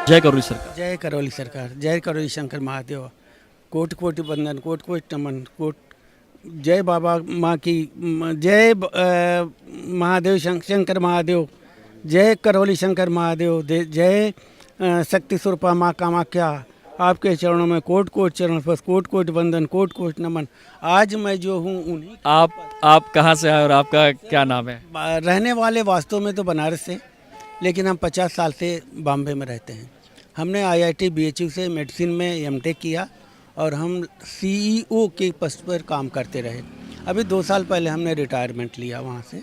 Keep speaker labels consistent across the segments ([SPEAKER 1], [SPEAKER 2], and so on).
[SPEAKER 1] जय करौली सरकार।
[SPEAKER 2] जय करौली सरकार, जय करौली शंकर महादेव। कोटि कोटि वंदन, कोटि कोटि नमन, कोट जय बाबा माँ की जय महादेव शंकर महादेव। जय करौली शंकर महादेव। जय शक्ति स्वरूपा माँ कामाख्या। आपके चरणों में कोट कोट चरण बस, कोट कोट वंदन, कोट कोट नमन। आज मैं जो हूँ उन्हीं
[SPEAKER 1] आप कहाँ से आए और आपका क्या नाम है?
[SPEAKER 2] रहने वाले वास्तव में तो बनारस से, लेकिन हम 50 साल से बॉम्बे में रहते हैं। हमने आईआईटी बीएचयू से मेडिसिन में एमटेक किया और हम सीईओ के पोस्ट पर काम करते रहे। अभी 2 साल पहले हमने रिटायरमेंट लिया वहाँ से।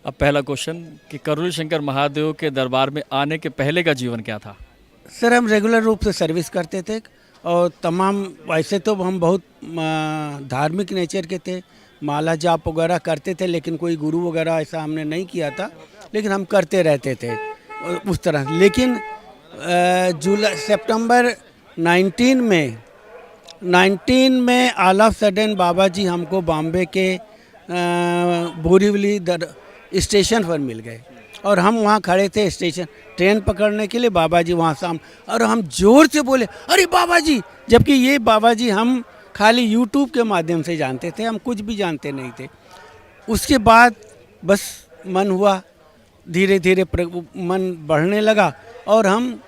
[SPEAKER 1] अब पहला क्वेश्चन कि करौली शंकर महादेव के दरबार में आने के पहले का जीवन क्या था?
[SPEAKER 2] सर, हम रेगुलर रूप से सर्विस करते थे और तमाम वैसे तो हम बहुत धार्मिक नेचर के थे, माला जाप वगैरह करते थे, लेकिन कोई गुरु वगैरह ऐसा हमने नहीं किया था, लेकिन हम करते रहते थे उस तरह। लेकिन सितंबर 19 में ऑल ऑफ सडन बाबा जी हमको बॉम्बे के बोरीवली स्टेशन पर मिल गए और हम वहाँ खड़े थे स्टेशन ट्रेन पकड़ने के लिए। बाबा जी वहाँ सामने और हम जोर से बोले, अरे बाबा जी, जबकि ये बाबा जी हम खाली यूट्यूब के माध्यम से जानते थे, हम कुछ भी जानते नहीं थे। उसके बाद बस मन हुआ, धीरे धीरे मन बढ़ने लगा और हम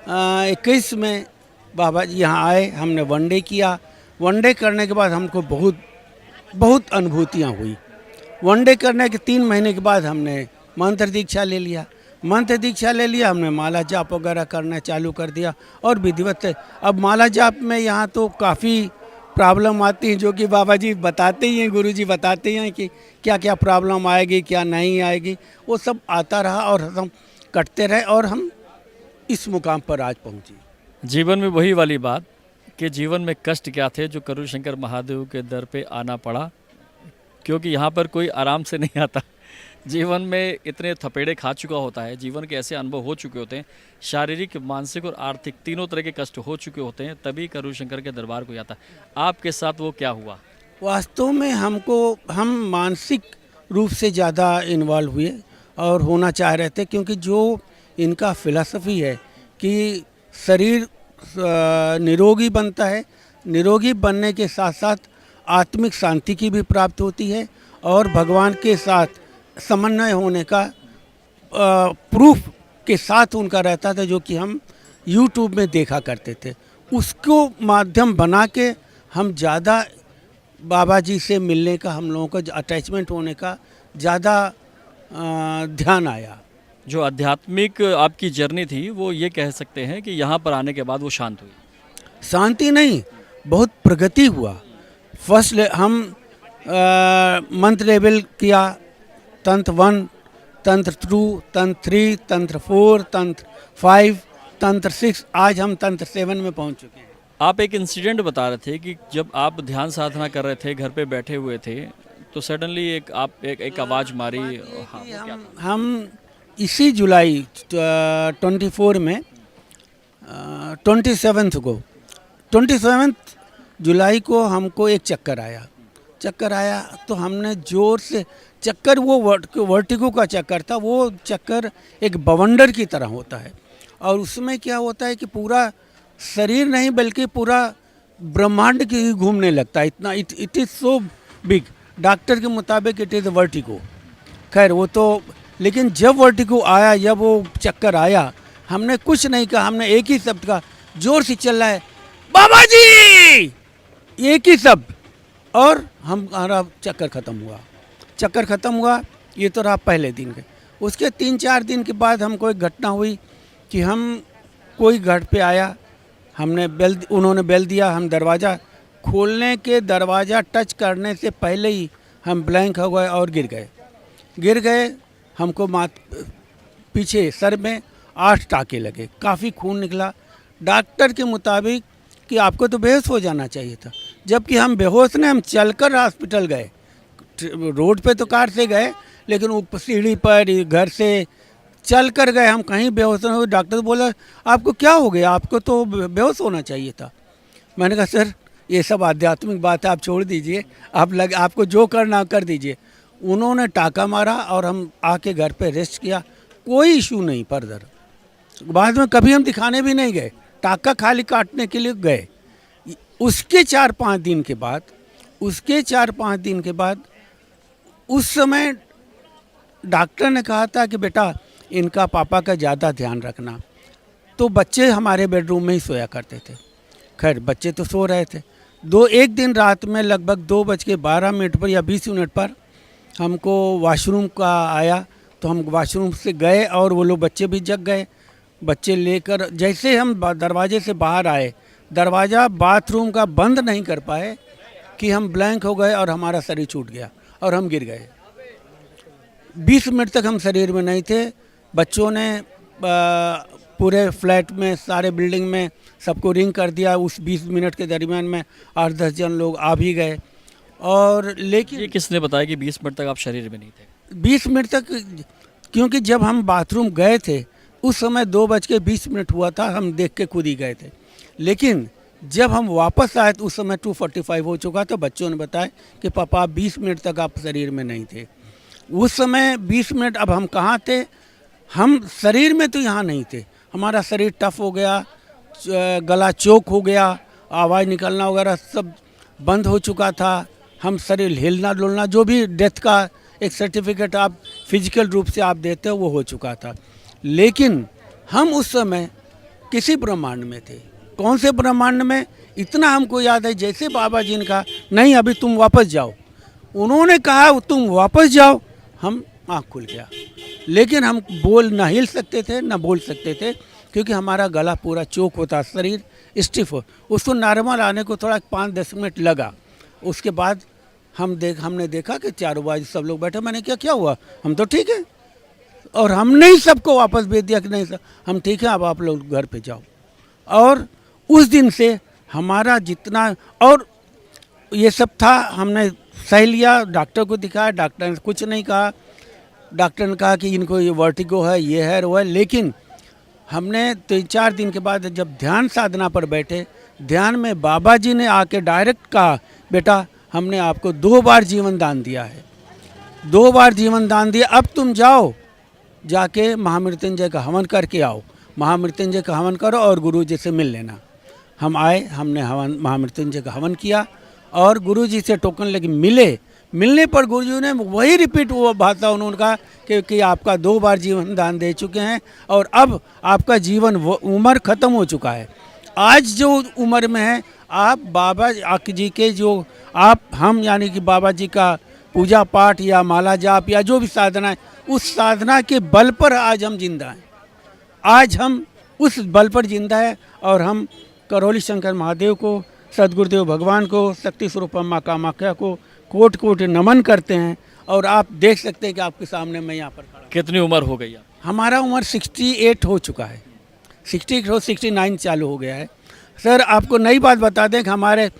[SPEAKER 2] 21 में बाबा जी यहाँ आए। हमने वनडे किया। वनडे करने के बाद हमको बहुत अनुभूतियाँ हुई। वनडे करने के 3 महीने के बाद हमने मंत्र दीक्षा ले लिया। हमने माला जाप वगैरह करना चालू कर दिया और विधिवत। अब माला जाप में यहाँ तो काफ़ी प्रॉब्लम आती है, जो कि बाबा जी बताते ही हैं, गुरु जी बताते हैं कि क्या क्या प्रॉब्लम आएगी, क्या नहीं आएगी। वो सब आता रहा और हम कटते रहे और हम इस मुकाम पर आज पहुँचे।
[SPEAKER 1] जीवन में वही वाली बात कि जीवन में कष्ट क्या थे जो करौली शंकर महादेव के दर पे आना पड़ा, क्योंकि यहाँ पर कोई आराम से नहीं आता। जीवन में इतने थपेड़े खा चुका होता है, जीवन के ऐसे अनुभव हो चुके होते हैं, शारीरिक, मानसिक और आर्थिक तीनों तरह के कष्ट हो चुके होते हैं, तभी करौली शंकर के दरबार को आता है। आपके साथ वो क्या हुआ?
[SPEAKER 2] वास्तव में हम मानसिक रूप से ज़्यादा इन्वॉल्व हुए और होना चाह रहे थे, क्योंकि जो इनका फिलॉसफी है कि शरीर निरोगी बनता है, निरोगी बनने के साथ साथ आत्मिक शांति की भी प्राप्त होती है और भगवान के साथ समन्वय होने का प्रूफ के साथ उनका रहता था, जो कि हम यूट्यूब में देखा करते थे। उसको माध्यम बना के हम ज़्यादा बाबा जी से मिलने का, हम लोगों को अटैचमेंट होने का ज़्यादा ध्यान आया।
[SPEAKER 1] जो आध्यात्मिक आपकी जर्नी थी वो ये कह सकते हैं कि यहाँ पर आने के बाद वो शांत हुई?
[SPEAKER 2] शांति नहीं, बहुत प्रगति हुआ। हम मंत्र लेवल किया, तंत्र 1, तंत्र 2, तंत्र 3, तंत्र 4, तंत्र 5, तंत्र 6, आज हम तंत्र 7 में पहुंच चुके हैं।
[SPEAKER 1] आप एक इंसिडेंट बता रहे थे कि जब आप ध्यान साधना कर रहे थे, घर पे बैठे हुए थे, तो सडनली एक आवाज़ मारी। हाँ,
[SPEAKER 2] हम इसी जुलाई 24 में 27 जुलाई को हमको एक चक्कर आया तो हमने ज़ोर से चक्कर, वो वर्टिगो का चक्कर था। वो चक्कर एक बवंडर की तरह होता है और उसमें क्या होता है कि पूरा शरीर नहीं बल्कि पूरा ब्रह्मांड की घूमने लगता है, इतना it is so big. Doctor के मुताबिक इट इज़ वर्टिगो। खैर वो तो, लेकिन जब वर्टिगो आया, जब वो चक्कर आया, हमने कुछ नहीं कहा, हमने एक ही शब्द कहा, जोर से चल रहा है, बाबा जी, एक ही शब्द, और हमारा चक्कर ख़त्म हुआ। ये तो रहा पहले दिन के। उसके 3-4 दिन के बाद हमको एक घटना हुई कि हम कोई घर पे आया, उन्होंने बेल दिया, हम दरवाज़ा खोलने के, दरवाज़ा टच करने से पहले ही हम ब्लैंक हो गए और गिर गए। हमको पीछे सर में 8 टाँके लगे, काफ़ी खून निकला। डॉक्टर के मुताबिक कि आपको तो बेहोश हो जाना चाहिए था, जबकि हम बेहोश नहीं, हम चलकर हॉस्पिटल गए। रोड पे तो कार से गए, लेकिन ऊपर सीढ़ी पर, घर से चल कर गए, हम कहीं बेहोश नहीं हुए। डॉक्टर बोला आपको क्या हो गया, आपको तो बेहोश होना चाहिए था। मैंने कहा सर, ये सब आध्यात्मिक बात है, आप छोड़ दीजिए, आपको जो करना कर दीजिए। उन्होंने टाका मारा और हम आके घर पे रेस्ट किया, कोई इशू नहीं फर्दर। बाद में कभी हम दिखाने भी नहीं गए, टाका खाली काटने के लिए गए। उसके 4-5 दिन के बाद, उस समय डॉक्टर ने कहा था कि बेटा इनका पापा का ज़्यादा ध्यान रखना। तो बच्चे हमारे बेडरूम में ही सोया करते थे। खैर बच्चे तो सो रहे थे। एक दिन रात में लगभग 2:12 पर या 20 मिनट पर हमको वॉशरूम का आया, तो हम वॉशरूम से गए और वो लोग बच्चे भी जग गए। बच्चे लेकर जैसे हम दरवाजे से बाहर आए, दरवाज़ा बाथरूम का बंद नहीं कर पाए कि हम ब्लैंक हो गए और हमारा शरीर छूट गया और हम गिर गए। 20 मिनट तक हम शरीर में नहीं थे। बच्चों ने पूरे फ्लैट में, सारे बिल्डिंग में सबको रिंग कर दिया। उस 20 मिनट के दरमियान में 8-10 जन लोग आ भी गए। और लेकिन
[SPEAKER 1] ये किसने बताया कि 20 मिनट तक आप शरीर में नहीं थे?
[SPEAKER 2] 20 मिनट तक, क्योंकि जब हम बाथरूम गए थे उस समय 2:20 हुआ था, हम देख के खुद ही गए थे। लेकिन जब हम वापस आए तो उस समय 2:45 हो चुका था। बच्चों ने बताया कि पापा 20 मिनट तक आप शरीर में नहीं थे। उस समय 20 मिनट, अब हम कहाँ थे? हम शरीर में तो यहाँ नहीं थे। हमारा शरीर टफ हो गया, गला चोक हो गया, आवाज़ निकलना वगैरह सब बंद हो चुका था। हम शरीर हिलना डुलना, जो भी डेथ का एक सर्टिफिकेट आप फिजिकल रूप से आप देते हो, वो हो चुका था। लेकिन हम उस समय किसी ब्रह्मांड में थे। कौन से ब्रह्मांड में? इतना हमको याद है, जैसे बाबा जी ने कहा नहीं अभी तुम वापस जाओ, उन्होंने कहा तुम वापस जाओ, हम आँख खुल गया। लेकिन हम ना हिल सकते थे ना बोल सकते थे, क्योंकि हमारा गला पूरा चोक होता, शरीर स्टिफ हो। उसको नॉर्मल आने को थोड़ा 5-10 मिनट लगा। उसके बाद हमने देखा कि चारों बाजू सब लोग बैठे। मैंने क्या हुआ? हम तो ठीक है। और हमने ही सबको वापस भेज दिया कि नहीं सर हम ठीक है, अब आप लोग घर पे जाओ। और उस दिन से हमारा जितना और ये सब था, हमने सह लिया। डॉक्टर को दिखाया, डॉक्टर ने कुछ नहीं कहा। डॉक्टर ने कहा कि इनको ये वर्टिगो है, ये है, वो है। लेकिन हमने 3-4 दिन के बाद जब ध्यान साधना पर बैठे, ध्यान में बाबा जी ने आके डायरेक्ट कहा बेटा हमने आपको 2 बार जीवन दान दिया है, 2 बार जीवन दान दिया। अब तुम जाओ, जाके महामृत्युंजय का हवन करके आओ। महामृत्युंजय का हवन करो और गुरु जी से मिल लेना। हम आए, हमने महामृत्युंजय का हवन किया और गुरु जी से टोकन लेके मिलने पर गुरुजी ने वही रिपीट वो बात था। उन्होंने कहा कि आपका 2 बार जीवन दान दे चुके हैं और अब आपका जीवन उम्र ख़त्म हो चुका है। आज जो उम्र में है आप बाबा जी के जो हम यानी कि बाबा जी का पूजा पाठ या माला जाप या जो भी साधना है, उस साधना के बल पर आज हम जिंदा हैं। आज हम उस बल पर जिंदा है और हम करौली शंकर महादेव को, सदगुरुदेव भगवान को, शक्ति स्वरूप माँ कामाख्या को कोट कोट नमन करते हैं। और आप देख सकते हैं कि आपके सामने मैं यहाँ पर खड़ा।
[SPEAKER 1] कितनी उम्र हो गई आप?
[SPEAKER 2] हमारा उम्र 68 हो चुका है, 69 चालू हो गया है। सर आपको नई बात बता दें कि हमारे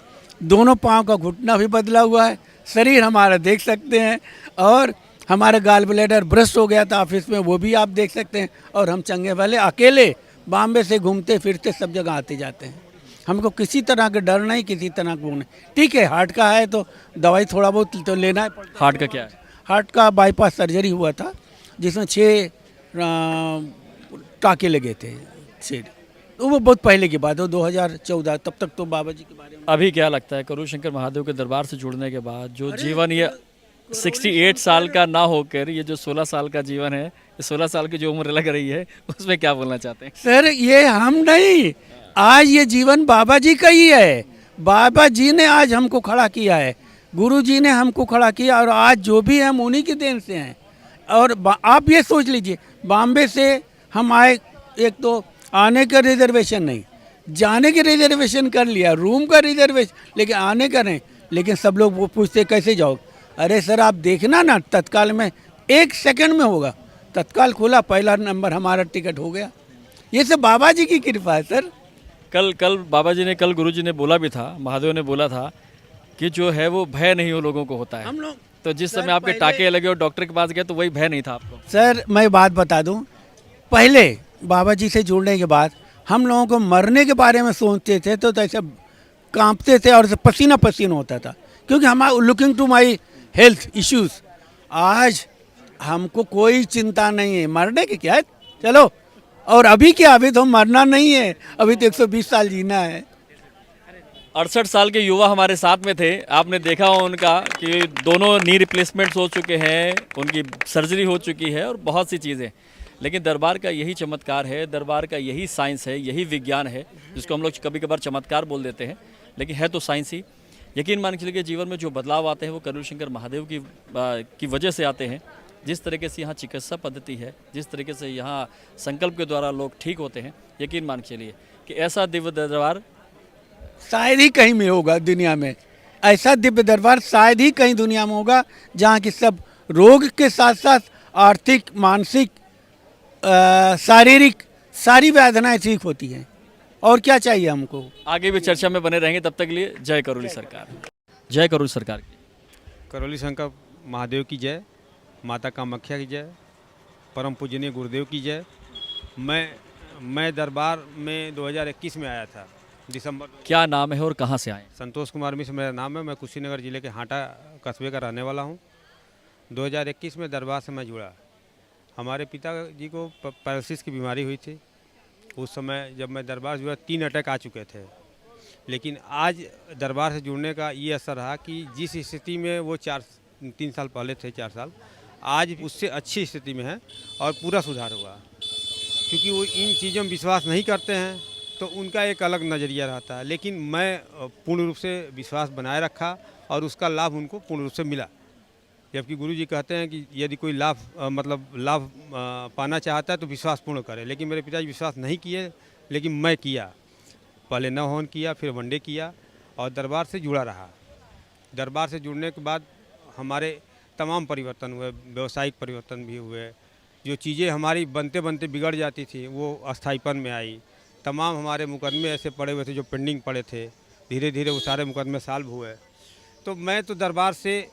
[SPEAKER 2] दोनों पाँव का घुटना भी बदला हुआ है, शरीर हमारा देख सकते हैं। और हमारा गाल ब्लैडर ब्रस्ट हो गया था ऑफिस में, वो भी आप देख सकते हैं। और हम चंगे वाले अकेले बॉम्बे से घूमते फिरते सब जगह आते जाते हैं। हमको किसी तरह का डर नहीं, किसी तरह का वो नहीं। ठीक है हार्ट का है तो दवाई थोड़ा बहुत तो लेना है पड़ता है।
[SPEAKER 1] हार्ट का क्या है?
[SPEAKER 2] हार्ट का बाईपास सर्जरी हुआ था जिसमें 6 टाँके लगे थे। 6 तो वो बहुत पहले की बात है, 2014। तब तक तो बाबा जी के बारे में।
[SPEAKER 1] अभी क्या लगता है करूर शंकर महादेव के दरबार से जुड़ने के बाद जो जीवन ये 68 साल का ना होकर ये जो 16 साल का जीवन है, ये 16 साल की जो उम्र लग रही है, उसमें क्या बोलना चाहते हैं?
[SPEAKER 2] सर ये हम नहीं, आज ये जीवन बाबा जी का ही है। बाबा जी ने आज हमको खड़ा किया है, गुरु जी ने हमको खड़ा किया और आज जो भी हम उन्हीं की देन से हैं। और आप ये सोच लीजिए बॉम्बे से हम आए, एक तो आने का रिजर्वेशन नहीं, जाने के रिजर्वेशन कर लिया, रूम का रिजर्वेशन, लेकिन आने का नहीं। लेकिन सब लोग वो पूछते कैसे जाओ? अरे सर आप देखना ना, तत्काल में 1 सेकंड में होगा। तत्काल खोला, पहला नंबर हमारा टिकट हो गया। ये सब बाबा जी की कृपा है सर।
[SPEAKER 1] कल बाबा जी ने, कल गुरु जी ने बोला भी था, महादेव ने बोला था कि जो है वो भय नहीं हो लोगों को होता है।
[SPEAKER 2] हम लोग
[SPEAKER 1] तो जिस समय आपके टाके लगे और डॉक्टर के पास गए तो वही भय नहीं था आपको?
[SPEAKER 2] सर मैं बात बता दूं, पहले बाबा जी से जुड़ने के बाद हम लोगों को मरने के बारे में सोचते थे तो ऐसे कांपते थे और पसीना पसीना होता था, क्योंकि हमारा looking to my health issues. आज हमको कोई चिंता नहीं है मरने की, क्या है चलो और अभी क्या, अभी तो मरना नहीं है, अभी तो 120 साल जीना है।
[SPEAKER 1] 68 साल के युवा हमारे साथ में थे, आपने देखा हो उनका कि दोनों नी रिप्लेसमेंट्स हो चुके हैं, उनकी सर्जरी हो चुकी है और बहुत सी चीज़ें। लेकिन दरबार का यही चमत्कार है, दरबार का यही साइंस है, यही विज्ञान है, जिसको हम लोग कभी कभार चमत्कार बोल देते हैं, लेकिन है तो साइंस ही। यकीन मान के चलिए जीवन में जो बदलाव आते हैं वो करूण शंकर महादेव की वजह से आते हैं। जिस तरीके से यहाँ चिकित्सा पद्धति है, जिस तरीके से यहाँ संकल्प के द्वारा लोग ठीक होते हैं, यकीन मान के चलिए कि ऐसा दिव्य दरबार
[SPEAKER 2] शायद ही कहीं में होगा दुनिया में, ऐसा दिव्य दरबार शायद ही कहीं दुनिया में होगा जहाँ की सब रोग के साथ साथ आर्थिक, मानसिक, शारीरिक सारी वेदनाएं ठीक होती हैं। और क्या चाहिए हमको।
[SPEAKER 1] आगे भी चर्चा में बने रहेंगे, तब तक के लिए जय करोली सरकार। जय करोली सरकार की।
[SPEAKER 3] करौली शंकर महादेव की जय, माता कामाख्या की जय, परम पूजनीय गुरुदेव की जय। मैं दरबार में 2021 में आया था, दिसंबर।
[SPEAKER 1] क्या नाम है और कहाँ से आए?
[SPEAKER 3] संतोष कुमार मिश्र मेरा नाम है। मैं कुशीनगर ज़िले के हाटा कस्बे का रहने वाला हूँ। 2021 में दरबार से मैं जुड़ा। हमारे पिताजी को पैरालिसिस की बीमारी हुई थी। उस समय जब मैं दरबार से जुड़ा 3 अटैक आ चुके थे। लेकिन आज दरबार से जुड़ने का ये असर रहा कि जिस स्थिति में वो 3 साल पहले थे, 4 साल, आज उससे अच्छी स्थिति में है और पूरा सुधार हुआ। क्योंकि वो इन चीज़ों में विश्वास नहीं करते हैं तो उनका एक अलग नज़रिया रहता है, लेकिन मैं पूर्ण रूप से विश्वास बनाए रखा और उसका लाभ उनको पूर्ण रूप से मिला। जबकि गुरुजी कहते हैं कि यदि कोई लाभ पाना चाहता है तो विश्वास पूर्ण करे, लेकिन मेरे पिताजी विश्वास नहीं किए, लेकिन मैं किया। पहले 9 हवन किया, फिर वनडे किया और दरबार से जुड़ा रहा। दरबार से जुड़ने के बाद हमारे तमाम परिवर्तन हुए, व्यवसायिक परिवर्तन भी हुए। जो चीज़ें हमारी बनते बनते बिगड़ जाती थी वो अस्थायीपन में आई। तमाम हमारे मुकदमे ऐसे पड़े हुए थे जो पेंडिंग पड़े थे, धीरे धीरे वो सारे मुकदमे सॉल्व हुए। तो मैं तो दरबार से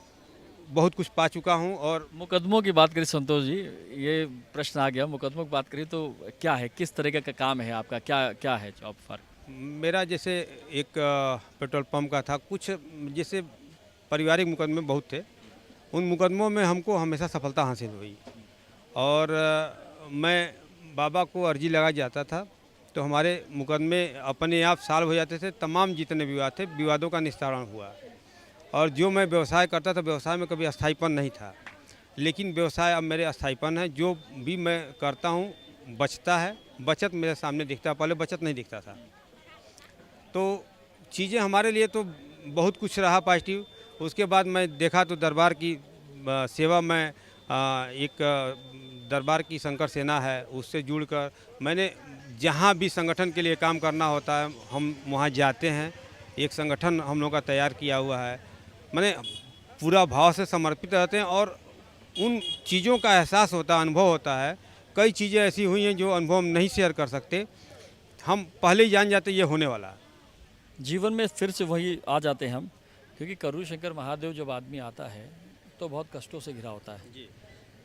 [SPEAKER 3] बहुत कुछ पा चुका हूँ। और
[SPEAKER 1] मुकदमों की बात करें संतोष जी, ये प्रश्न आ गया, मुकदमों की बात करें तो क्या है, किस तरीके का काम है आपका, क्या है जॉब फर्क?
[SPEAKER 3] मेरा जैसे एक पेट्रोल पंप का था, कुछ जैसे पारिवारिक मुकदमे बहुत थे, उन मुकदमों में हमको हमेशा सफलता हासिल हुई। और मैं बाबा को अर्जी लगा जाता था तो हमारे मुकदमे अपने आप सॉल्व हो जाते थे। तमाम जितने विवाद थे, विवादों का निस्तारण हुआ। और जो मैं व्यवसाय करता था, व्यवसाय में कभी अस्थायीपन नहीं था, लेकिन व्यवसाय अब मेरे अस्थायीपन है। जो भी मैं करता हूँ बचता है, बचत मेरे सामने दिखता है, पहले बचत नहीं दिखता था। तो चीज़ें हमारे लिए तो बहुत कुछ रहा पॉजिटिव। उसके बाद मैं देखा तो दरबार की सेवा में एक दरबार की शंकर सेना है, उससे जुड़कर मैंने जहाँ भी संगठन के लिए काम करना होता है हम वहाँ जाते हैं। एक संगठन हम लोग का तैयार किया हुआ है, मैंने पूरा भाव से समर्पित रहते हैं और उन चीज़ों का एहसास होता है, अनुभव होता है। कई चीज़ें ऐसी हुई हैं जो अनुभव हम नहीं शेयर कर सकते, हम पहले ही जान जाते ये होने वाला है।
[SPEAKER 1] जीवन में फिर से वही आ जाते हैं हम, क्योंकि करूण शंकर महादेव जब आदमी आता है तो बहुत कष्टों से घिरा होता है
[SPEAKER 3] जी।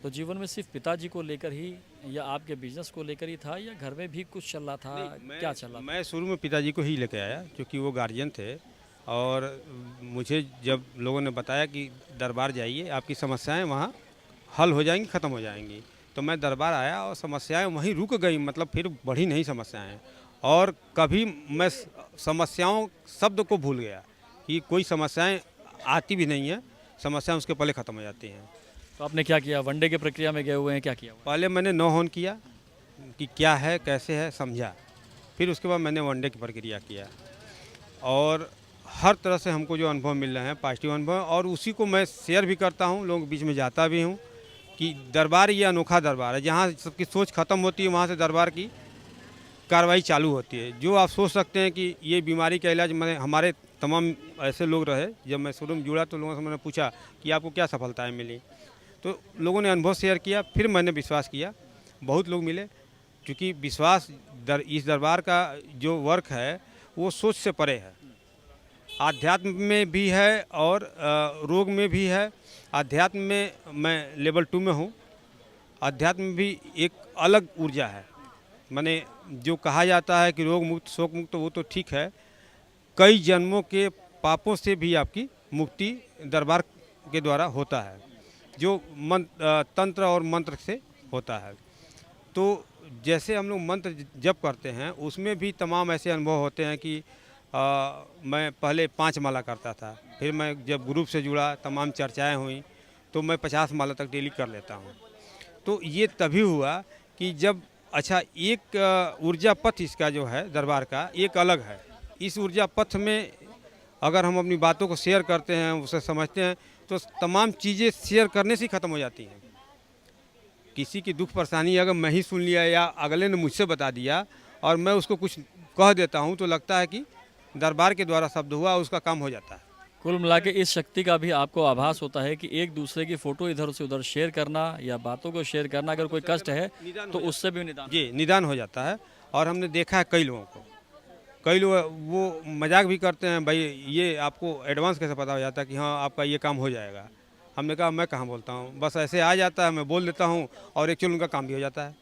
[SPEAKER 1] तो जीवन में सिर्फ पिताजी को लेकर ही या आपके बिजनेस को लेकर ही था या घर में भी कुछ चल रहा था? क्या चल रहा था?
[SPEAKER 3] मैं शुरू में पिताजी को ही लेके आया क्योंकि वो गार्जियन थे। और मुझे जब लोगों ने बताया कि दरबार जाइए, आपकी समस्याएं वहाँ हल हो जाएंगी, ख़त्म हो जाएंगी, तो मैं दरबार आया और समस्याएं वहीं रुक गई, मतलब फिर बढ़ी नहीं समस्याएं। और कभी मैं समस्याओं शब्द को भूल गया कि कोई समस्याएं आती भी नहीं है, समस्याएं उसके पहले ख़त्म हो जाती हैं।
[SPEAKER 1] तो आपने क्या किया? वनडे की प्रक्रिया में गए हुए हैं, क्या किया हुआ?
[SPEAKER 3] पहले मैंने 9 हवन किया कि क्या है, कैसे है, समझा। फिर उसके बाद मैंने वनडे की प्रक्रिया किया और हर तरह से हमको जो अनुभव मिल रहे हैं पॉजिटिव अनुभव, और उसी को मैं शेयर भी करता हूँ, लोगों के बीच में जाता भी हूँ कि दरबार ये अनोखा दरबार है। जहाँ सबकी सोच ख़त्म होती है वहाँ से दरबार की कार्रवाई चालू होती है। जो आप सोच सकते हैं कि ये बीमारी का इलाज, मैंने हमारे तमाम ऐसे लोग रहे, जब मैं शुरू में जुड़ा तो लोगों से मैंने पूछा कि आपको क्या सफलताएँ मिली, तो लोगों ने अनुभव शेयर किया। फिर मैंने विश्वास किया, बहुत लोग मिले। क्योंकि विश्वास इस दरबार का जो वर्क है वो सोच से परे है, आध्यात्म में भी है और रोग में भी है। आध्यात्म में मैं लेवल 2 में हूँ, आध्यात्म में भी एक अलग ऊर्जा है। माने जो कहा जाता है कि रोग मुक्त शोक मुक्त, वो तो ठीक है, कई जन्मों के पापों से भी आपकी मुक्ति दरबार के द्वारा होता है, जो तंत्र और मंत्र से होता है। तो जैसे हम लोग मंत्र जप करते हैं उसमें भी तमाम ऐसे अनुभव होते हैं कि मैं पहले 5 माला करता था, फिर मैं जब ग्रुप से जुड़ा तमाम चर्चाएं हुई तो मैं 50 माला तक डेली कर लेता हूँ। तो ये तभी हुआ कि जब अच्छा एक ऊर्जा पथ इसका जो है दरबार का एक अलग है। इस ऊर्जा पथ में अगर हम अपनी बातों को शेयर करते हैं, उसे समझते हैं, तो तमाम चीज़ें शेयर करने से ही ख़त्म हो जाती हैं। किसी की दुख परेशानी अगर मैं ही सुन लिया या अगले ने मुझसे बता दिया और मैं उसको कुछ कह देता हूँ तो लगता है कि दरबार के द्वारा शब्द हुआ, उसका काम हो जाता है।
[SPEAKER 1] कुल मिला के इस शक्ति का भी आपको आभास होता है कि एक दूसरे की फ़ोटो इधर से उधर शेयर करना या बातों को शेयर करना, अगर कोई कष्ट है तो उससे भी निदान।
[SPEAKER 3] जी, निदान हो जाता है। और हमने देखा है कई लोगों को, कई लोग वो मजाक भी करते हैं, भाई ये आपको एडवांस कैसे पता हो जाता है कि हाँ आपका ये काम हो जाएगा। हमने कहा मैं कहाँ बोलता हूँ, बस ऐसे आ जाता है, मैं बोल देता हूँ और एक्चुअली उनका काम भी हो जाता है।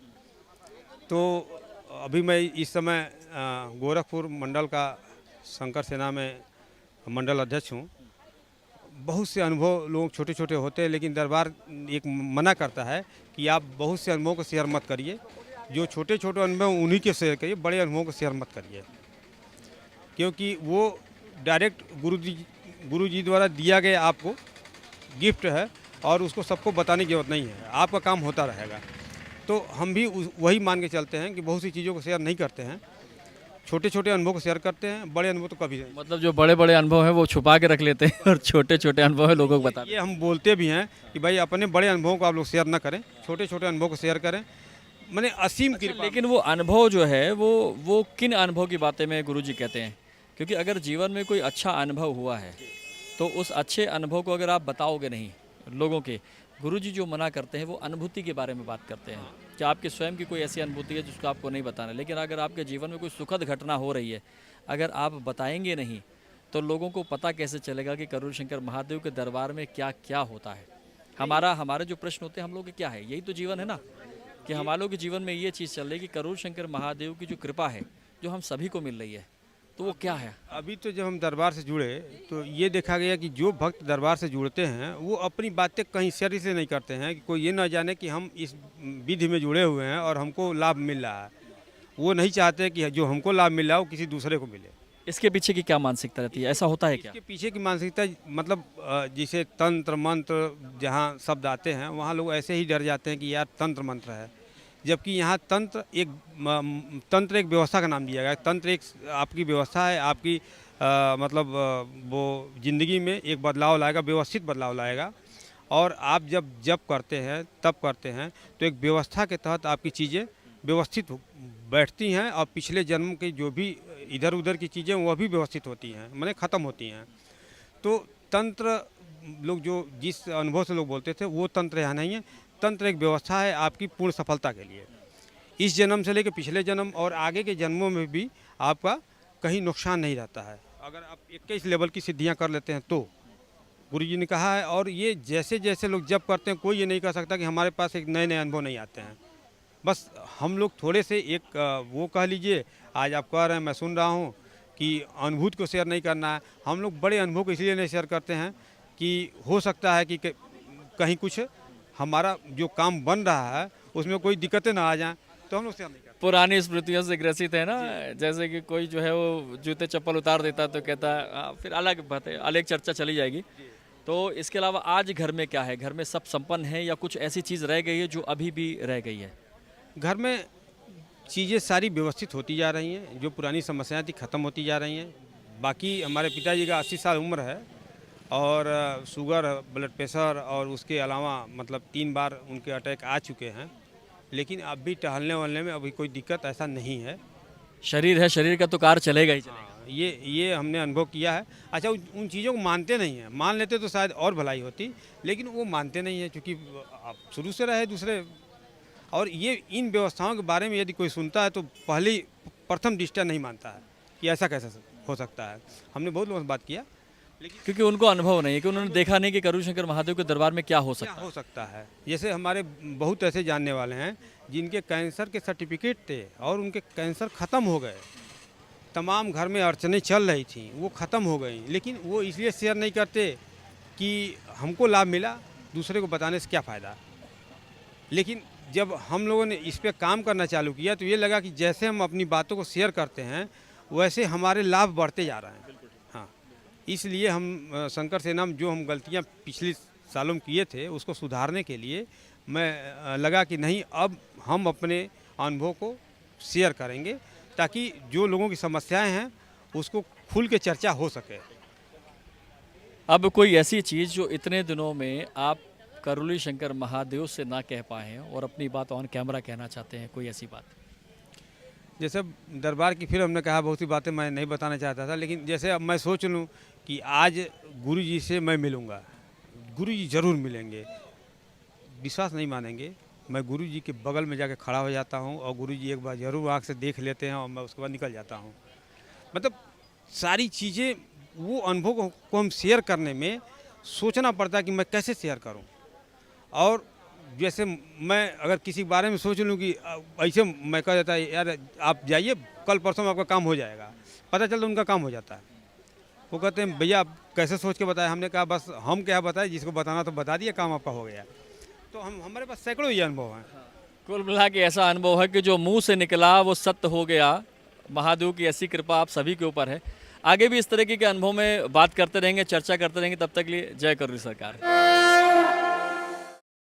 [SPEAKER 3] तो अभी मैं इस समय गोरखपुर मंडल का शंकर सेना में मंडल अध्यक्ष हूँ। बहुत से अनुभव लोग छोटे छोटे होते हैं, लेकिन दरबार एक मना करता है कि आप बहुत से अनुभवों को शेयर मत करिए। जो छोटे छोटे अनुभव उन्हीं के शेयर करिए, बड़े अनुभवों को शेयर मत करिए, क्योंकि वो डायरेक्ट गुरु जी द्वारा दिया गया आपको गिफ्ट है और उसको सबको बताने की जरूरत नहीं है, आपका काम होता रहेगा। तो हम भी वही मान के चलते हैं कि बहुत सी चीज़ों को शेयर नहीं करते हैं, छोटे छोटे अनुभव को शेयर करते हैं, बड़े अनुभव तो कभी नहीं।
[SPEAKER 1] मतलब जो बड़े बड़े अनुभव हैं वो छुपा के रख लेते हैं और छोटे छोटे अनुभव है लोगों को बता
[SPEAKER 3] ये हम बोलते भी हैं कि भाई अपने बड़े अनुभवों को आप लोग शेयर ना करें, छोटे छोटे अनुभव को शेयर करें। मैंने असीम कृपा।
[SPEAKER 1] लेकिन वो अनुभव जो है वो किन अनुभव की बातें में गुरुजी कहते हैं? क्योंकि अगर जीवन में कोई अच्छा अनुभव हुआ है तो उस अच्छे अनुभव को अगर आप बताओगे नहीं लोगों के, गुरुजी जो मना करते हैं वो अनुभूति के बारे में बात करते हैं कि आपकी स्वयं की कोई ऐसी अनुभूति है जिसको आपको नहीं बताना। लेकिन अगर आपके जीवन में कोई सुखद घटना हो रही है, अगर आप बताएंगे नहीं तो लोगों को पता कैसे चलेगा कि करूर शंकर महादेव के दरबार में क्या क्या होता है? हमारे जो प्रश्न होते हैं हम लोग के क्या है, यही तो जीवन है ना, कि हमारे लोग के जीवन में ये चीज़ चल रही है कि करूर शंकर महादेव की जो कृपा है जो हम सभी को मिल रही है, तो वो क्या है?
[SPEAKER 3] अभी तो जब हम दरबार से जुड़े तो ये देखा गया कि जो भक्त दरबार से जुड़ते हैं वो अपनी बातें कहीं शेयर से नहीं करते हैं कि कोई ये ना जाने कि हम इस विधि में जुड़े हुए हैं और हमको लाभ मिल रहा है। वो नहीं चाहते कि जो हमको लाभ मिल रहा है वो किसी दूसरे को मिले।
[SPEAKER 1] इसके पीछे की क्या मानसिकता रहती है, ऐसा होता है क्या?
[SPEAKER 3] इसके पीछे की मानसिकता मतलब जैसे तंत्र मंत्र जहाँ शब्द आते हैं वहाँ लोग ऐसे ही डर जाते हैं कि यार तंत्र मंत्र है, जबकि यहाँ तंत्र एक व्यवस्था का नाम दिया गया है। तंत्र एक आपकी व्यवस्था है, आपकी मतलब वो ज़िंदगी में एक बदलाव लाएगा, व्यवस्थित बदलाव लाएगा। और आप जब जप करते हैं तब करते हैं तो एक व्यवस्था के तहत आपकी चीज़ें व्यवस्थित बैठती हैं और पिछले जन्म के जो भी इधर उधर की चीज़ें वह भी व्यवस्थित होती हैं, माने ख़त्म होती हैं। तो तंत्र लोग जो जिस अनुभव से लोग बोलते थे वो तंत्र यहाँ नहीं है। तंत्र एक व्यवस्था है आपकी पूर्ण सफलता के लिए, इस जन्म से लेकर पिछले जन्म और आगे के जन्मों में भी आपका कहीं नुकसान नहीं रहता है अगर आप 21 लेवल की सिद्धियां कर लेते हैं तो। गुरुजी ने कहा है, और ये जैसे जैसे लोग जप करते हैं कोई ये नहीं कह सकता कि हमारे पास एक नए नए अनुभव नहीं आते हैं। बस हम लोग थोड़े से एक वो कह लीजिए, आज आप कह रहे हैं मैं सुन रहा हूँ कि अनुभूति को शेयर नहीं करना है। हम लोग बड़े अनुभव को इसलिए नहीं शेयर करते हैं कि हो सकता है कि कहीं कुछ हमारा जो काम बन रहा है उसमें कोई दिक्कतें ना आ जाएं, तो हम लोग शेयर नहीं करते।
[SPEAKER 1] पुरानी स्मृतियों से ग्रसित है ना, जैसे कि कोई जो है वो जूते चप्पल उतार देता तो कहता है फिर अलग बात है, अलग चर्चा चली जाएगी। तो इसके अलावा आज घर में क्या है, घर में सब संपन्न है या कुछ ऐसी चीज़ रह गई है जो अभी भी रह गई है?
[SPEAKER 3] घर में चीज़ें सारी व्यवस्थित होती जा रही हैं, जो पुरानी समस्याएं थी ख़त्म होती जा रही हैं। बाकी हमारे पिताजी का 80 साल उम्र है और शुगर, ब्लड प्रेशर और उसके अलावा मतलब 3 बार उनके अटैक आ चुके हैं, लेकिन अब भी टहलने वहलने में अभी कोई दिक्कत ऐसा नहीं है।
[SPEAKER 1] शरीर है, शरीर का तो कार्य चलेगा ही चलेगा।
[SPEAKER 3] ये हमने अनुभव किया है। अच्छा, उन चीज़ों को मानते नहीं हैं, मान लेते तो शायद और भलाई होती, लेकिन वो मानते नहीं हैं क्योंकि आप शुरू से रहे दूसरे। और ये इन व्यवस्थाओं के बारे में यदि कोई सुनता है तो प्रथम दृष्टया नहीं मानता है कि ऐसा कैसे हो सकता है। हमने बहुत लोगों से बात किया, लेकिन
[SPEAKER 1] क्योंकि उनको अनुभव नहीं है, कि उन्होंने देखा नहीं कि करूर शंकर महादेव के दरबार में क्या हो सकता है।
[SPEAKER 3] जैसे हमारे बहुत ऐसे जानने वाले हैं जिनके कैंसर के सर्टिफिकेट थे और उनके कैंसर ख़त्म हो गए, तमाम घर में अड़चनें चल रही थी, वो ख़त्म हो गई, लेकिन वो इसलिए शेयर नहीं करते कि हमको लाभ मिला, दूसरे को बताने से क्या फ़ायदा। लेकिन जब हम लोगों ने इस पे काम करना चालू किया तो ये लगा कि जैसे हम अपनी बातों को शेयर करते हैं वैसे हमारे लाभ बढ़ते जा रहे हैं। हाँ, इसलिए हम शंकर सेना में जो हम गलतियाँ पिछले सालों में किए थे उसको सुधारने के लिए मैं लगा कि नहीं, अब हम अपने अनुभव को शेयर करेंगे ताकि जो लोगों की समस्याएं हैं उसको खुल के चर्चा हो सके।
[SPEAKER 1] अब कोई ऐसी चीज़ जो इतने दिनों में आप करुली शंकर महादेव से ना कह पाए हैं और अपनी बात ऑन कैमरा कहना चाहते हैं, कोई ऐसी बात?
[SPEAKER 3] जैसे दरबार की फिर हमने कहा, बहुत सी बातें मैं नहीं बताना चाहता था, लेकिन जैसे अब मैं सोच लूँ कि आज गुरु जी से मैं मिलूँगा, गुरु जी ज़रूर मिलेंगे, विश्वास नहीं मानेंगे, मैं गुरु जी के बगल में जाके खड़ा हो जाता हूँ और गुरु जी एक बार ज़रूर आँख से देख लेते हैं और मैं उसके बाद निकल जाता हूँ। मतलब सारी चीज़ें वो अनुभव को हम शेयर करने में सोचना पड़ता है कि मैं कैसे शेयर करूँ। और जैसे मैं अगर किसी बारे में सोच लूँ कि ऐसे मैं कह देता है यार आप जाइए, कल परसों में आपका काम हो जाएगा, पता चलता उनका काम हो जाता है। वो कहते हैं भैया आप कैसे सोच के बताए? हमने कहा बस हम क्या बताए, जिसको बताना तो बता दिए, काम आपका हो गया। तो हमारे पास सैकड़ों ये अनुभव हैं।
[SPEAKER 1] कुल मिला के ऐसा अनुभव है कि जो मुंह से निकला वो सत्य हो गया। महादेव की ऐसी कृपा आप सभी के ऊपर है। आगे भी इस तरीके के अनुभव में बात करते रहेंगे, चर्चा करते रहेंगे। तब तक लिए जय करुली सरकार।